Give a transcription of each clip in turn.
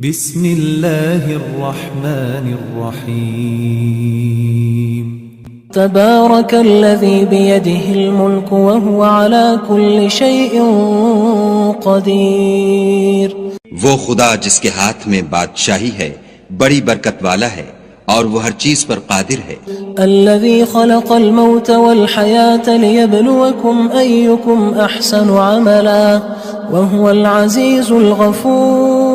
بسم اللہ الرحمن الرحیم تبارک الذی بیدہ الملک وهو على كل شیء قدیر۔ وہ خدا جس کے ہاتھ میں بادشاہی ہے بڑی برکت والا ہے اور وہ ہر چیز پر قادر ہے۔ الذی خلق الموت والحیاة لیبلوکم ایکم احسن عملا وهو العزیز الغفور۔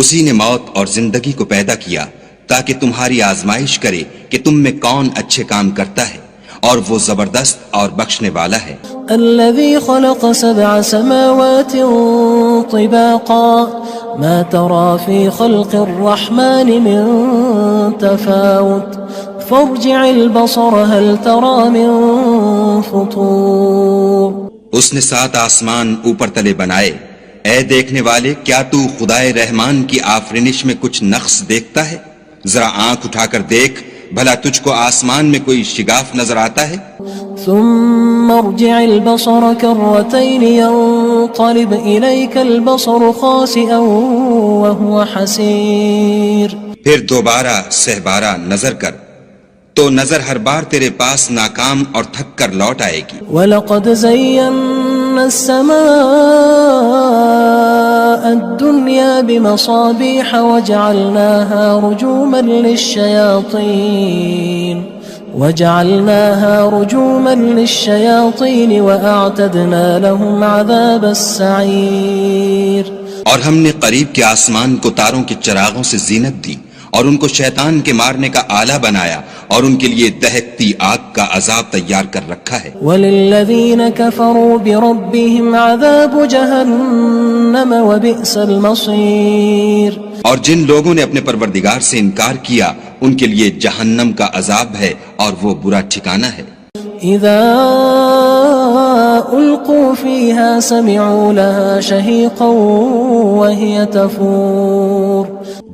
اسی نے موت اور زندگی کو پیدا کیا تاکہ تمہاری آزمائش کرے کہ تم میں کون اچھے کام کرتا ہے، اور وہ زبردست اور بخشنے والا ہے۔ الذي خلق 7 سماوات طباقا ما ترى في خلق الرحمن من تفاوت فارجع البصر هل ترى من فطور۔ اس نے 7 آسمان اوپر تلے بنائے، اے دیکھنے والے کیا تو خدائے رحمان کی آفرینش میں کچھ نقص دیکھتا ہے؟ ذرا آنکھ اٹھا کر دیکھ، بھلا تجھ کو آسمان میں کوئی شگاف نظر آتا ہے؟ ثم ارجع البصر كرتين ينقلب إليك البصر خاسئا وهو حسير۔ پھر دوبارہ سہبارہ نظر کر تو نظر ہر بار تیرے پاس ناکام اور تھک کر لوٹ آئے گی۔ وَلَقَدْ زَيَّنَّا السَّمَاءَ الدُّنْيَا بِمَصَابِيحَ وَجَعَلْنَاهَا رُجُومًا لِلشَّيَاطِينِ وَأَعْتَدْنَا لَهُمْ عَذَابَ السَّعِيرِ۔ اور ہم نے قریب کے آسمان کو تاروں کے چراغوں سے زینت دی اور ان کو شیطان کے مارنے کا آلہ بنایا، اور ان کے لیے دہکتی آگ کا عذاب تیار کر رکھا ہے۔ وَلِلَّذِينَ كَفَرُوا بِرَبِّهِمْ عَذَابُ جَهَنَّمَ وَبِئْسَ الْمَصِيرُ۔ اور جن لوگوں نے اپنے پروردگار سے انکار کیا ان کے لیے جہنم کا عذاب ہے اور وہ برا ٹھکانہ ہے۔ اذا القوا فيها سمعوا لها شهيقا وهي تفور۔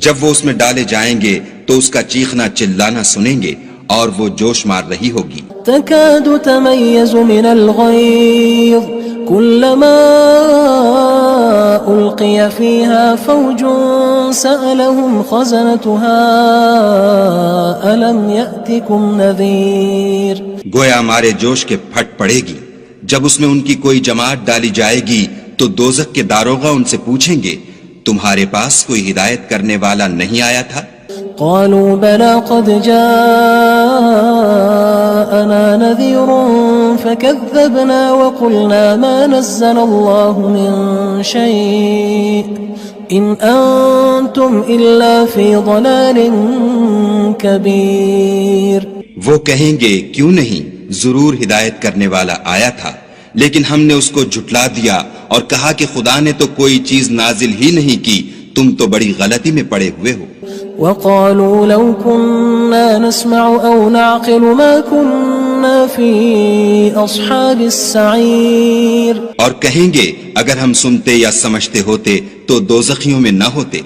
جب وہ اس میں ڈالے جائیں گے تو اس کا چیخنا چلانا سنیں گے اور وہ جوش مار رہی ہوگی۔ تكاد تميز من الغيظ كلما ألقي فيها فوج سألهم خزنتها ألم يأتكم نذير۔ گویا مارے جوش کے پھٹ پڑے گی، جب اس میں ان کی کوئی جماعت ڈالی جائے گی تو دوزخ کے داروغہ ان سے پوچھیں گے تمہارے پاس کوئی ہدایت کرنے والا نہیں آیا تھا؟ قالوا بلى قد جاءنا نذير فكذبنا وقلنا ما نزل الله من شيء إن أنتم إلا في ضلال كبير۔ وہ کہیں گے کیوں نہیں، ضرور ہدایت کرنے والا آیا تھا، لیکن ہم نے اس کو جھٹلا دیا اور کہا کہ خدا نے تو کوئی چیز نازل ہی نہیں کی، تم تو بڑی غلطی میں پڑے ہوئے ہو۔ وقالوا لو كنا نسمع أو نعقل ما كنا في أصحاب السعير۔ اور کہیں گے اگر ہم سنتے یا سمجھتے ہوتے تو دوزخیوں میں نہ ہوتے۔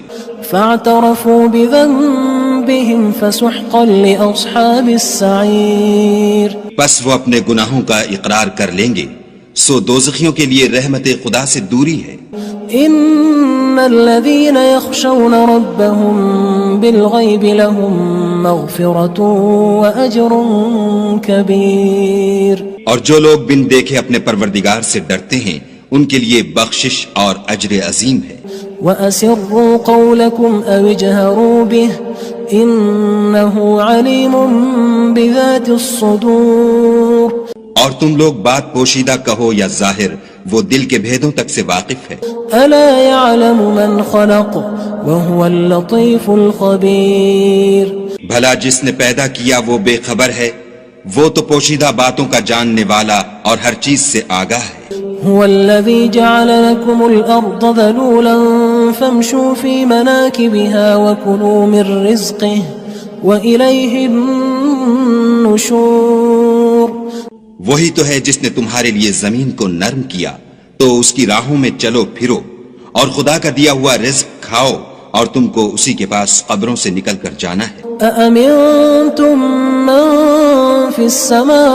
فاعترفوا بذنبهم فسحقا لأصحاب السعير۔ بس وہ اپنے گناہوں کا اقرار کر لیں گے، سو دوزخیوں کے لیے رحمت خدا سے دوری ہے۔ ان الذين يخشون ربهم بالغيب لهم مغفرة واجر كبير۔ اور جو لوگ بن دیکھے اپنے پروردگار سے ڈرتے ہیں ان کے لیے بخشش اور اجر عظیم ہے۔ واسروا قولكم او اجهروا به انه عليم بذات الصدور۔ اور تم لوگ بات پوشیدہ کہو یا ظاہر، وہ دل کے بھیدوں تک سے واقف ہے۔ الا يعلم من خلق وهو اللطيف الخبير۔ بھلا جس نے پیدا کیا وہ بے خبر ہے، وہ تو پوشیدہ باتوں کا جاننے والا اور ہر چیز سے آگاہ ہے۔ هو الذي جعل لكم الأرض ذلولا فامشوا في مناكبها وكلوا من رزقه وإليه النشور۔ وہی تو ہے جس نے تمہارے لیے زمین کو نرم کیا تو اس کی راہوں میں چلو پھرو، اور خدا کا دیا ہوا رزق کھاؤ، اور تم کو اسی کے پاس قبروں سے نکل کر جانا ہے۔ أأمنتم من في السماء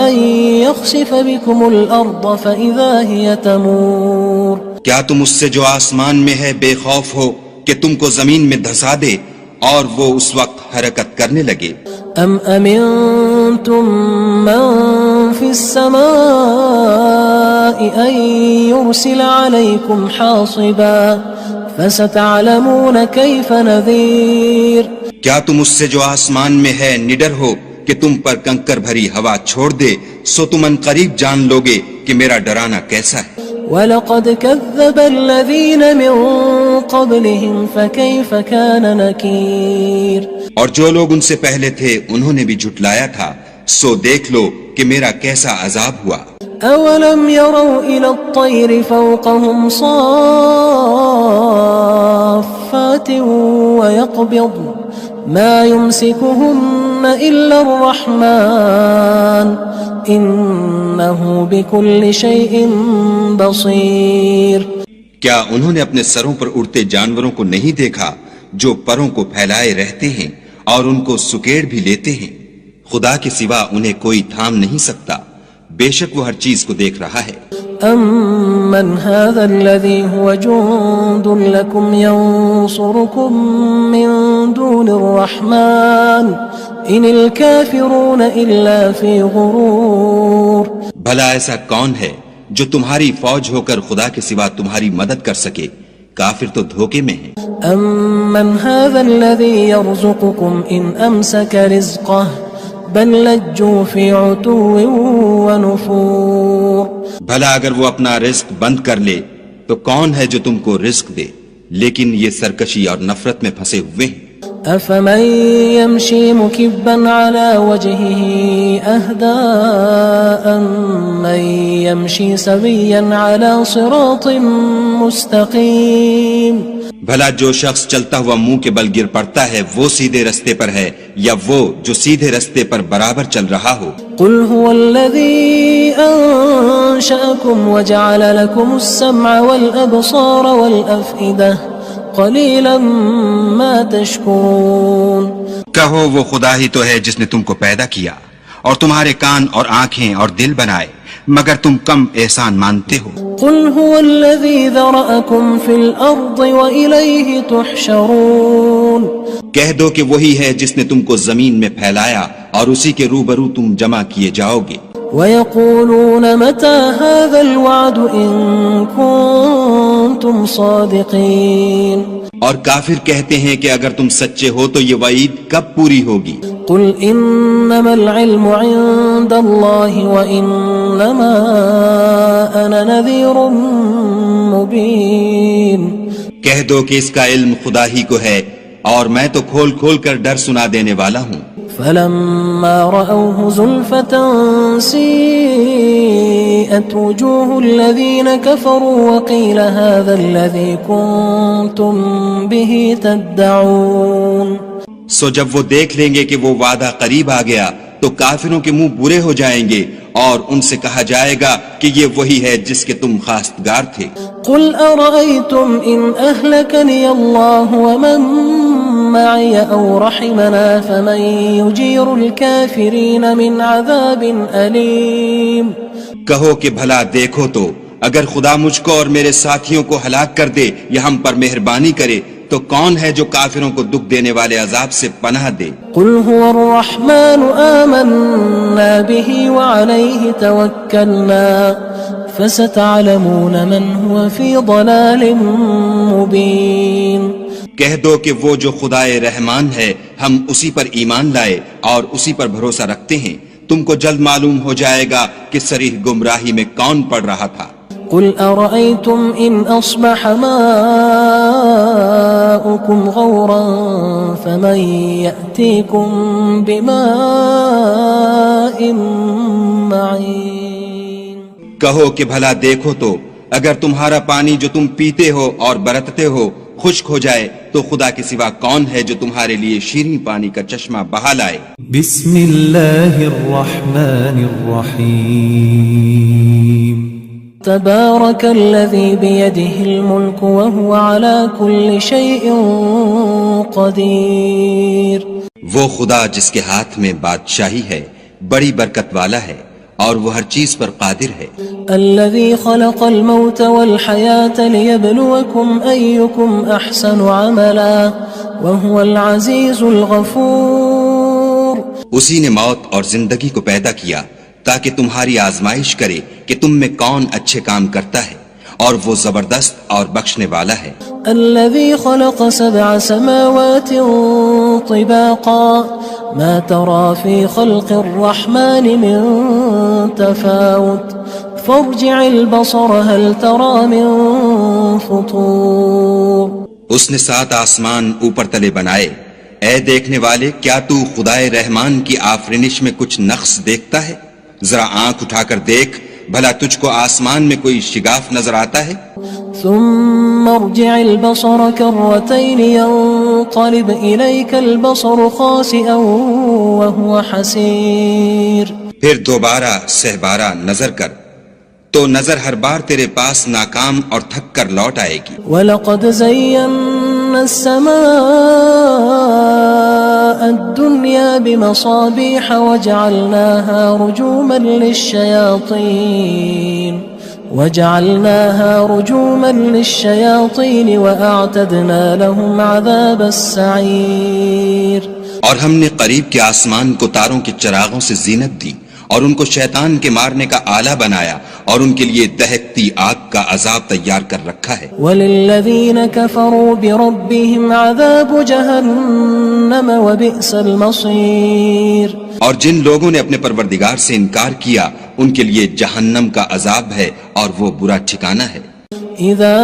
أن يخسف بكم الأرض فإذا هي تمور۔ کیا تم اس سے جو آسمان میں ہے بے خوف ہو کہ تم کو زمین میں دھسا دے اور وہ اس وقت حرکت کرنے لگے؟ ام امنتم من في السماء ان يرسل عليكم حاصبا فستعلمون كيف نذير. کیا تم اس سے جو آسمان میں ہے نڈر ہو کہ تم پر کنکر بھری ہوا چھوڑ دے، سو تم ان قریب جان لوگے کہ میرا ڈرانا کیسا ہے. وَلَقَدْ كَذَّبَ الَّذِينَ مِن قَبْلِهِمْ فَكَيْفَ كَانَ نَكِيرٌ. اور جو لوگ ان سے پہلے تھے انہوں نے بھی جھٹلایا تھا، سو دیکھ لو کہ میرا کیسا عذاب ہوا. أَوَلَمْ يَرَوْا إِلَى الطَّيْرِ فَوْقَهُمْ صَافَّاتٍ وَيَقْبِضْنَ مَا يُمْسِكُهُنَّ إِلَّا الرَّحْمَنُ إِنَّهُ بِكُلِّ شَيْءٍ بَصِيرٌ. کیا انہوں نے اپنے سروں پر اڑتے جانوروں کو نہیں دیکھا جو پروں کو پھیلائے رہتے ہیں اور ان کو سکیڑ بھی لیتے ہیں؟ خدا کے سوا انہیں کوئی تھام نہیں سکتا، بے شک وہ ہر چیز کو دیکھ رہا ہے. أَمَّنْ هَذَا الَّذِي هُوَ جُندٌ لَكُمْ يَنصُرُكُم مِّن دُونِ الرَّحْمَنِ إِنِ الْكَافِرُونَ إِلَّا فِي غُرُورٍ. بھلا ایسا کون ہے جو تمہاری فوج ہو کر خدا کے سوا تمہاری مدد کر سکے؟ کافر تو دھوکے میں ہیں. أَمَّنْ هَذَا الَّذِي يَرْزُقُكُمْ إِنْ أَمْسَكَ رِزْقَهُ بَلْ لَجُّوا فِي عُتُوٍّ وَنُفُورٍ. بھلا اگر وہ اپنا رزق بند کر لے تو کون ہے جو تم کو رزق دے؟ لیکن یہ سرکشی اور نفرت میں پھنسے ہوئے ہیں. أَفَمَن يَمْشِي مُكِبًّا عَلَى وَجْهِهِ أَهْدَىٰ أَمَّن يَمْشِي سَوِيًّا عَلَى صِرَاطٍ مُّسْتَقِيمٍ. بھلا جو شخص چلتا ہوا منہ کے بل گر پڑتا ہے وہ سیدھے رستے پر ہے یا وہ جو سیدھے رستے پر برابر چل رہا ہو؟ قُلْ هُوَ الَّذِي أَنشَأَكُمْ وَجَعَلَ لَكُمُ السَّمْعَ وَالْأَبْصَارَ وَالْأَفْئِدَةَ قَلِيلًا مَا تَشْكُرُونَ. کہو وہ خدا ہی تو ہے جس نے تم کو پیدا کیا اور تمہارے کان اور آنکھیں اور دل بنائے، مگر تم کم احسان مانتے ہو. قُلْ هُوَ الَّذِي ذَرَأَكُمْ فِي الْأَرْضِ وَإِلَيْهِ تُحْشَرُونَ. کہہ دو کہ وہی ہے جس نے تم کو زمین میں پھیلایا اور اسی کے روبرو تم جمع کیے جاؤ گے. وَيَقُولُونَ مَتَى هَذَا الْوَعْدُ إِن كُنتُمْ صَادِقِينَ. اور کافر کہتے ہیں کہ اگر تم سچے ہو تو یہ وعید کب پوری ہوگی؟ قُلْ إِنَّمَا الْعِلْمُ عِندَ اللَّهِ وَإِنَّمَا أَنَا نَذِيرٌ مُّبِينٌ. کہہ دو کہ اس کا علم خدا ہی کو ہے اور میں تو کھول کھول کر ڈر سنا دینے والا ہوں. فَلَمَّا رَأَوْهُ زُلْفَةً سِيئَتْ وُجُوهُ الَّذِينَ كَفَرُوا وَقِيلَ هَذَا الَّذِي كُنتُم بِهِ تَدَّعُونَ. سو جب وہ دیکھ لیں گے کہ وہ وعدہ قریب آ گیا تو کافروں کے منہ برے ہو جائیں گے اور ان سے کہا جائے گا کہ یہ وہی ہے جس کے تم خواستگار تھے. قُلْ أَرَأَيْتُمْ إِنْ أَهْلَكَنِيَ اللَّهُ وَمَن مَّعِيَ أَوْ رَحِمَنَا فَمَن يُجِيرُ الْكَافِرِينَ مِنْ عَذَابٍ أَلِيمٍ. کہو کہ بھلا دیکھو تو اگر خدا مجھ کو اور میرے ساتھیوں کو ہلاک کر دے یا ہم پر مہربانی کرے تو کون ہے جو کافروں کو دکھ دینے والے عذاب سے پناہ دے؟ قُلْ هُوَ الرَّحْمَنُ آمَنَّا بِهِ وَعَلَيْهِ تَوَكَّلْنَا فَسَتَعْلَمُونَ مَنْ هُوَ فِي ضَلَالٍ مُّبِينٍ. کہہ دو کہ وہ جو خدائے رحمان ہے ہم اسی پر ایمان لائے اور اسی پر بھروسہ رکھتے ہیں، تم کو جلد معلوم ہو جائے گا کہ صریح گمراہی میں کون پڑ رہا تھا. قُلْ أَرَأَيْتُمْ إِنْ أَصْبَحَ مَاؤُكُمْ غَوْرًا فَمَن يَأْتِيكُم بِمَاءٍ مَّعِينٍ. کہو کہ بھلا دیکھو تو اگر تمہارا پانی جو تم پیتے ہو اور برتتے ہو خشک ہو جائے تو خدا کے سوا کون ہے جو تمہارے لیے شیریں پانی کا چشمہ بہا لائے. بسم اللہ الرحمن الرحیم. تبارك الذي بيده الملك وهو على كل شيء قدير. وہ خدا جس کے ہاتھ میں بادشاہی ہے بڑی برکت والا ہے اور وہ ہر چیز پر قادر ہے. الذي خلق الموت والحياة ليبلوكم أيكم أحسن عملا وهو العزيز الغفور. اسی نے موت اور زندگی کو پیدا کیا تاکہ تمہاری آزمائش کرے کہ تم میں کون اچھے کام کرتا ہے، اور وہ زبردست اور بخشنے والا ہے. الذي خلق 7 سماوات طباقا ما ترى في خلق الرحمن من تفاوت فارجع البصر هل ترى من فطور. اس نے 7 آسمان اوپر تلے بنائے. اے دیکھنے والے، کیا تو خدائے رحمان کی آفرینش میں کچھ نقص دیکھتا ہے؟ ذرا آنکھ اٹھا کر دیکھ، بھلا تجھ کو آسمان میں کوئی شگاف نظر آتا ہے؟ ثم ارجع البصر كرتين ينقلب إليك البصر خاسئا وهو حسير. پھر دوبارہ سہبارہ نظر کر تو نظر ہر بار تیرے پاس ناکام اور تھک کر لوٹ آئے گی. وَلَقَدْ زَيَّنَّا السَّمَاءَ الدُّنْيَا بِمَصَابِيحَ وَجَعَلْنَاهَا رُجُومًا لِلشَّيَاطِينِ وَأَعْتَدْنَا لَهُمْ عَذَابَ السَّعِيرِ. اور ہم نے قریب کے آسمان کو تاروں کے چراغوں سے زینت دی اور ان کو شیطان کے مارنے کا آلہ بنایا، اور ان کے لیے دہکتی آگ کا عذاب تیار کر رکھا ہے. وَلِلَّذِينَ كَفَرُوا بِرَبِّهِمْ عَذَابُ جَهَنَّمَ وَبِئْسَ الْمَصِيرُ. اور جن لوگوں نے اپنے پروردگار سے انکار کیا ان کے لیے جہنم کا عذاب ہے اور وہ برا ٹھکانہ ہے. اذا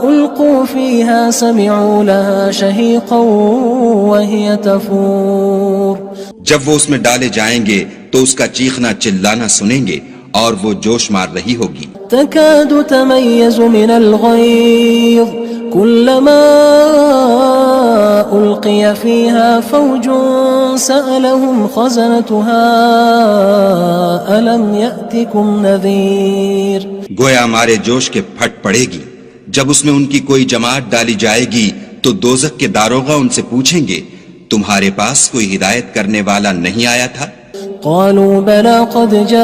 القوا فيها سمعوا لها شهيقا وهي تفور. جب وہ اس میں ڈالے جائیں گے تو اس کا چیخنا چلانا سنیں گے اور وہ جوش مار رہی ہوگی. تكاد تميز من الغيظ كلما ألقي فيها فوج سألهم خزنتها ألم يأتكم نذير. گویا ہمارے جوش کے پھٹ پڑے گی. جب اس میں ان کی کوئی جماعت ڈالی جائے گی تو دوزخ کے داروغہ ان سے پوچھیں گے تمہارے پاس کوئی ہدایت کرنے والا نہیں آیا تھا؟ قالوا بلى قد جاءنا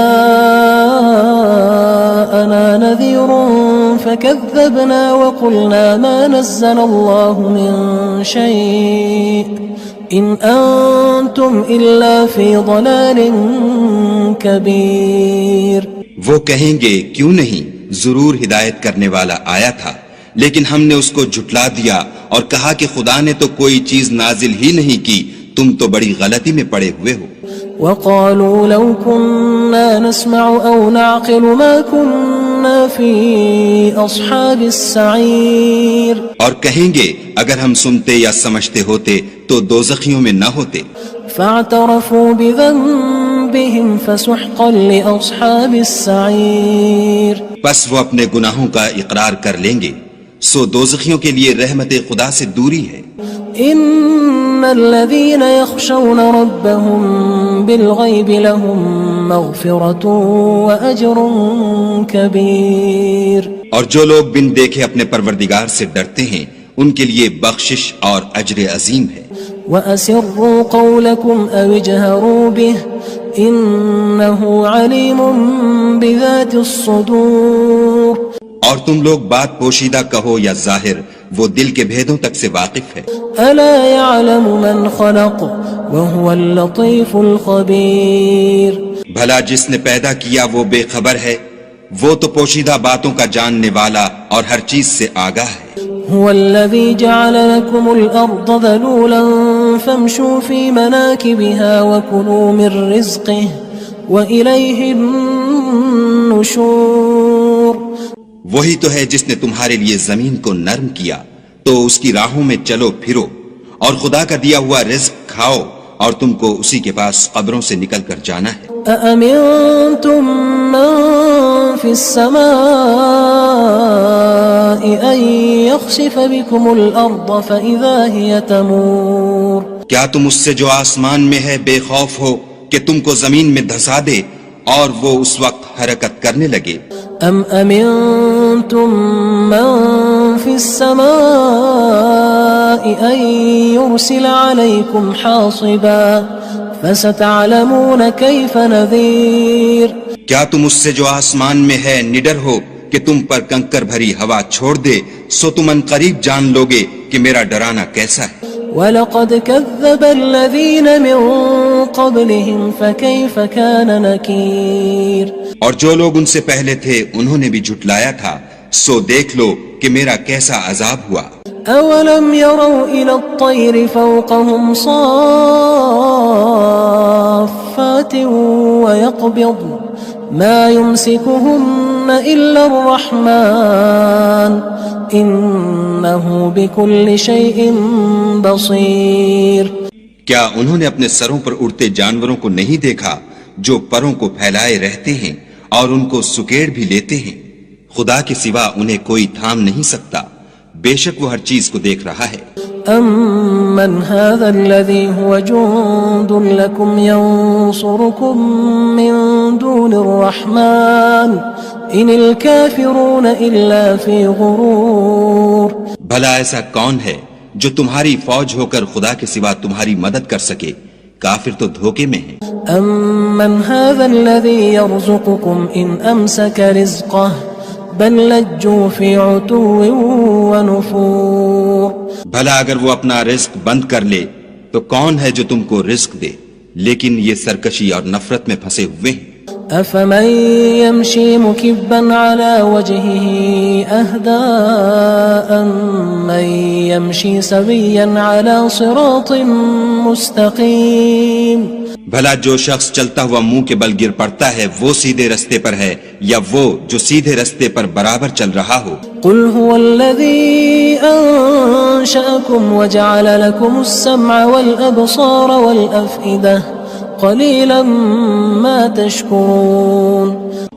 نذير فكذبنا وقلنا ما نزل الله من شيء إن أنتم إلا في ضلال كبير. وہ کہیں گے کیوں نہیں، ضرور ہدایت کرنے والا آیا تھا، لیکن ہم نے اس کو جھٹلا دیا اور کہا کہ خدا نے تو کوئی چیز نازل ہی نہیں کی، تم تو بڑی غلطی میں پڑے ہوئے ہو. وقالوا لو كنا نسمع أو نعقل ما كنا في أصحاب السعير. اور کہیں گے اگر ہم سنتے یا سمجھتے ہوتے تو دوزخیوں میں نہ ہوتے. فاعترفوا بذنبهم فسحقا لأصحاب السعير. بس وہ اپنے گناہوں کا اقرار کر لیں گے، سو دوزخیوں کے لیے رحمت خدا سے دوری ہے. ان الذين يخشون ربهم بالغيب لهم مغفرة واجر كبير. اور جو لوگ بن دیکھے اپنے پروردگار سے ڈرتے ہیں ان کے لیے بخشش اور اجر عظیم ہے. وَأَسِرُّوا قَوْلَكُمْ أَوِ اجْهَرُوا بِهِ إِنَّهُ عَلِيمٌ بِذَاتِ الصُّدُورِ. اور تم لوگ بات پوشیدہ کہو یا ظاہر، وہ دل کے بھیدوں تک سے واقف ہے. أَلَا يَعْلَمُ مَنْ خَلَقَ وَهُوَ اللَّطِيفُ الْخَبِيرُ. بھلا جس نے پیدا کیا وہ بے خبر ہے، وہ تو پوشیدہ باتوں کا جاننے والا اور ہر چیز سے آگاہ ہے. هو الذي جعل لكم الأرض ذلولا فامشوا في مناكبها وكلوا من رزقه وإليه النشور. وہی تو ہے جس نے تمہارے لیے زمین کو نرم کیا تو اس کی راہوں میں چلو پھرو اور خدا کا دیا ہوا رزق کھاؤ اور تم کو اسی کے پاس قبروں سے نکل کر جانا ہے. أأمنتم من في السماء أن يخسف بكم الأرض فإذا هي تمور. کیا تم اس سے جو آسمان میں ہے بے خوف ہو کہ تم کو زمین میں دھسا دے اور وہ اس وقت حرکت کرنے لگے؟ ام امنتم من في السماء ان يرسل عليكم حاصبا فستعلمون كيف نذير کیا تم اس سے جو آسمان میں ہے نڈر ہو کہ تم پر کنکر بھری ہوا چھوڑ دے؟ سو تم ان قریب جان لوگے کہ میرا ڈرانا کیسا ہے۔ وَلَقَدْ كَذَّبَ الَّذِينَ مِن قَبْلِهِمْ فَكَيْفَ كَانَ نَكِيرٌ اور جو لوگ ان سے پہلے تھے انہوں نے بھی جھٹلایا تھا، سو دیکھ لو کہ میرا کیسا عذاب ہوا۔ أَوَلَمْ يَرَوْا إِلَى الطَّيْرِ فَوْقَهُمْ صَافَّاتٍ وَيَقْبِضْنَ مَا يُمْسِكُهُنَّ إِلَّا الرَّحْمَنُ إِنَّهُ بِكُلِّ شَيْءٍ بَصِيرٌ کیا انہوں نے اپنے سروں پر اڑتے جانوروں کو نہیں دیکھا جو پروں کو پھیلائے رہتے ہیں اور ان کو سکیڑ بھی لیتے ہیں؟ خدا کے سوا انہیں کوئی تھام نہیں سکتا، بے شک وہ ہر چیز کو دیکھ رہا ہے۔ أَمَّنْ هَذَا الَّذِي هُوَ جُندٌ لَكُمْ يَنصُرُكُم مِّن دُونِ الرَّحْمَنِ إِنِ الْكَافِرُونَ إِلَّا فِي غُرُورٍ بھلا ایسا کون ہے جو تمہاری فوج ہو کر خدا کے سوا تمہاری مدد کر سکے؟ کافر تو دھوکے میں ہیں۔ أَمَّنْ هَذَا الَّذِي يَرْزُقُكُمْ إِنْ أَمْسَكَ رِزْقَهُ بَلْ لَجُّوا فِي عُتُوٍّ وَنُفُورٍ بھلا اگر وہ اپنا رزق بند کر لے تو کون ہے جو تم کو رزق دے؟ لیکن یہ سرکشی اور نفرت میں پھنسے ہوئے ہیں۔ أَفَمَن يَمْشِي مُكِبًّا عَلَى وَجْهِهِ أَهْدَىٰ أَمَّن يَمْشِي سَوِيًّا عَلَى صِرَاطٍ مُّسْتَقِيمٍ بھلا جو شخص چلتا ہوا منہ کے بل گر پڑتا ہے وہ سیدھے رستے پر ہے یا وہ جو سیدھے رستے پر برابر چل رہا ہو؟ قُلْ هُوَ الَّذِي أَنشَأَكُمْ وَجَعَلَ لَكُمُ السَّمْعَ وَالْأَبْصَارَ وَالْأَفْئِدَةَ قَلِيلًا مَا تَشْكُرُونَ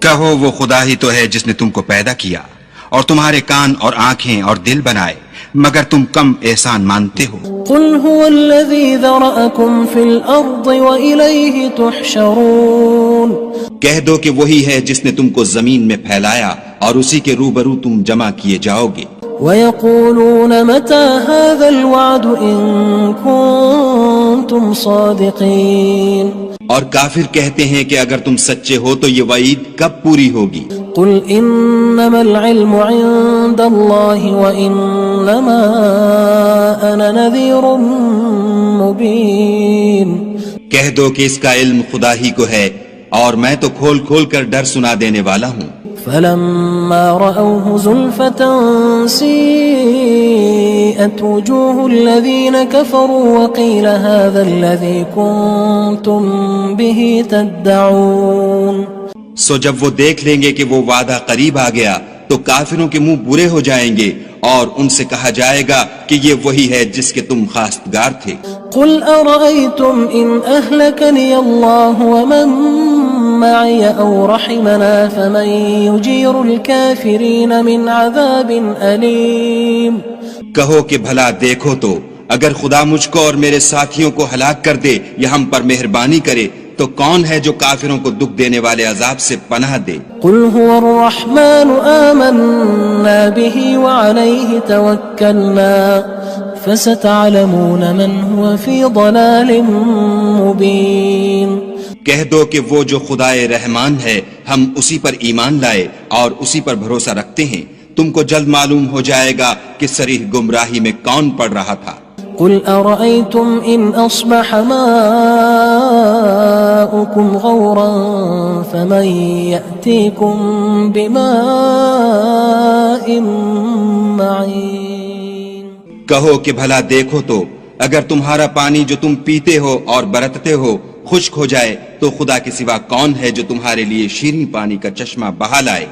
کہو وہ خدا ہی تو ہے جس نے تم کو پیدا کیا اور تمہارے کان اور آنکھیں اور دل بنائے، مگر تم کم احسان مانتے ہو۔ قُلْ هُوَ الَّذِي ذَرَأَكُمْ فِي الْأَرْضِ وَإِلَيْهِ تُحْشَرُونَ کہہ دو کہ وہی ہے جس نے تم کو زمین میں پھیلایا اور اسی کے روبرو تم جمع کیے جاؤ گے۔ وَيَقُولُونَ مَتَى هَذَا الْوَعْدُ إِن كُنتُمْ صَادِقِينَ اور کافر کہتے ہیں کہ اگر تم سچے ہو تو یہ وعید کب پوری ہوگی؟ قُلْ إِنَّمَا الْعِلْمُ عِندَ اللَّهِ وَإِنَّمَا أَنَا نَذِيرٌ مُّبِينٌ کہہ دو کہ اس کا علم خدا ہی کو ہے اور میں تو کھول کھول کر ڈر سنا دینے والا ہوں۔ فَلَمَّا رَأَوْهُ زُلْفَةً سِيئَتْ وُجُوهُ الَّذِينَ كَفَرُوا وَقِيلَ هَذَا الَّذِي كُنتُم بِهِ تَدَّعُونَ سو جب وہ دیکھ لیں گے کہ وہ وعدہ قریب آ گیا تو کافروں کے منہ برے ہو جائیں گے اور ان سے کہا جائے گا کہ یہ وہی ہے جس کے تم خواستگار تھے۔ قُلْ أَرَأَيْتُمْ إِنْ أَهْلَكَنِيَ اللَّهُ وَمَن مَّعِيَ أَوْ رَحِمَنَا فَمَن يُجِيرُ الْكَافِرِينَ مِنْ عَذَابٍ أَلِيمٍ کہو کہ بھلا دیکھو تو اگر خدا مجھ کو اور میرے ساتھیوں کو ہلاک کر دے یا ہم پر مہربانی کرے تو کون ہے جو کافروں کو دکھ دینے والے عذاب سے پناہ دے؟ قُلْ هُوَ الرَّحْمَنُ آمَنَّا بِهِ وَعَلَيْهِ تَوَكَّلْنَا فَسَتَعْلَمُونَ مَنْ هُوَ فِي ضَلَالٍ مُّبِينٍ کہہ دو کہ وہ جو خدائے رحمان ہے ہم اسی پر ایمان لائے اور اسی پر بھروسہ رکھتے ہیں، تم کو جلد معلوم ہو جائے گا کہ صریح گمراہی میں کون پڑ رہا تھا۔ قُلْ أَرَأَيْتُمْ إِنْ أَصْبَحَ مَاؤُكُمْ غَوْرًا فَمَن يَأْتِيكُم بِمَاءٍ مَّعِينٍ کہو کہ بھلا دیکھو تو اگر تمہارا پانی جو تم پیتے ہو اور برتتے ہو خشک ہو جائے تو خدا کے سوا کون ہے جو تمہارے لیے شیریں پانی کا چشمہ بہا لائے؟